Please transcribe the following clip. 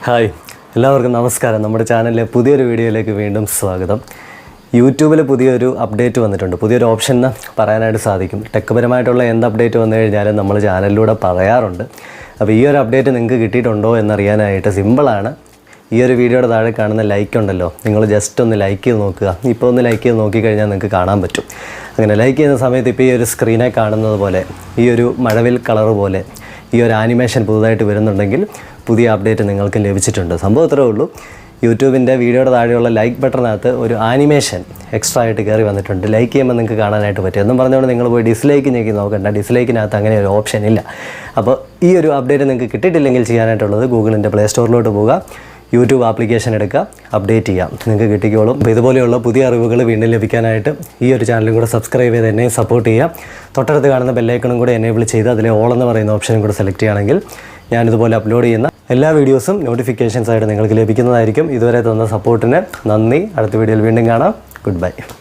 Hi, എല്ലാവർക്കും നമസ്കാരം. നമ്മുടെ ചാനലിലെ പുതിയൊരു വീഡിയോയിലേക്ക് വീണ്ടും സ്വാഗതം. യൂട്യൂബിൽ പുതിയൊരു അപ്ഡേറ്റ് വന്നിട്ടുണ്ട്. പുതിയൊരു ഓപ്ഷൻ എന്ന് പറയാനായിട്ട് സാധിക്കും. ടെക് പരമായിട്ടുള്ള എന്ത് അപ്ഡേറ്റ് വന്നു കഴിഞ്ഞാലും നമ്മൾ ചാനലിലൂടെ പറയാറുണ്ട്. അപ്പോൾ ഈ ഒരു അപ്ഡേറ്റ് നിങ്ങൾക്ക് കിട്ടിയിട്ടുണ്ടോ എന്നറിയാനായിട്ട് സിമ്പിളാണ്. ഈ ഒരു വീഡിയോയുടെ താഴെ കാണുന്ന ലൈക്ക് ഉണ്ടല്ലോ, നിങ്ങൾ ജസ്റ്റ് ഒന്ന് ലൈക്ക് ചെയ്ത് നോക്കുക. ഇപ്പോൾ ഒന്ന് ലൈക്ക് ചെയ്ത് നോക്കിക്കഴിഞ്ഞാൽ നിങ്ങൾക്ക് കാണാൻ പറ്റും. അങ്ങനെ ലൈക്ക് ചെയ്യുന്ന സമയത്ത് ഇപ്പോൾ ഈ ഒരു സ്ക്രീനെ കാണുന്നത് പോലെ ഈ ഒരു മഴവിൽ കളർ പോലെ ഈ ഒരു ആനിമേഷൻ പുതുതായിട്ട് വരുന്നുണ്ടെങ്കിൽ പുതിയ അപ്ഡേറ്റ് നിങ്ങൾക്ക് ലഭിച്ചിട്ടുണ്ട്. സംഭവം ഇത്രേ ഉള്ളൂ. യൂട്യൂബിൻ്റെ വീഡിയോയുടെ താഴെയുള്ള ലൈക്ക് ബട്ടണിനകത്ത് ഒരു ആനിമേഷൻ എക്സ്ട്രാ ആയിട്ട് കയറി വന്നിട്ടുണ്ട്. ലൈക്ക് ചെയ്യുമ്പോൾ നിങ്ങൾക്ക് കാണാനായിട്ട് പറ്റും. എന്നും പറഞ്ഞുകൊണ്ട് നിങ്ങൾ പോയി ഡിസ്ലൈക്ക് ഞെക്കി നോക്കണ്ട. ഡിസ്ലൈക്കിനകത്ത് അങ്ങനെ ഒരു ഓപ്ഷൻ ഇല്ല. അപ്പോൾ ഈ ഒരു അപ്ഡേറ്റ് നിങ്ങൾക്ക് കിട്ടിയിട്ടില്ലെങ്കിൽ ചെയ്യാനായിട്ടുള്ളത് ഗൂഗിളിൻ്റെ പ്ലേ സ്റ്റോറിലോട്ട് പോവുക, യൂട്യൂബ് ആപ്ലിക്കേഷൻ എടുക്കുക, അപ്ഡേറ്റ് ചെയ്യാം, നിങ്ങൾക്ക് കിട്ടിക്കോളും. അപ്പോൾ ഇതുപോലെയുള്ള പുതിയ അറിവുകൾ വീണ്ടും ലഭിക്കാനായിട്ട് ഈ ഒരു ചാനലും കൂടെ സബ്സ്ക്രൈബ് ചെയ്ത് എന്നെ സപ്പോർട്ട് ചെയ്യാം. തൊട്ടടുത്ത് കാണുന്ന ബെല്ലൈക്കണും കൂടെ എനേബിൾ ചെയ്ത് അതിലെ ഓൾ എന്ന് പറയുന്ന ഓപ്ഷനും കൂടെ സെലക്ട് ചെയ്യുകയാണെങ്കിൽ ഞാനിതുപോലെ അപ്ലോഡ് ചെയ്യുന്ന എല്ലാ വീഡിയോസും നോട്ടിഫിക്കേഷൻസ് ആയിട്ട് നിങ്ങൾക്ക് ലഭിക്കുന്നതായിരിക്കും. ഇതുവരെ തന്ന സപ്പോർട്ടിന് നന്ദി. അടുത്ത വീഡിയോയിൽ വീണ്ടും കാണാം. Good bye.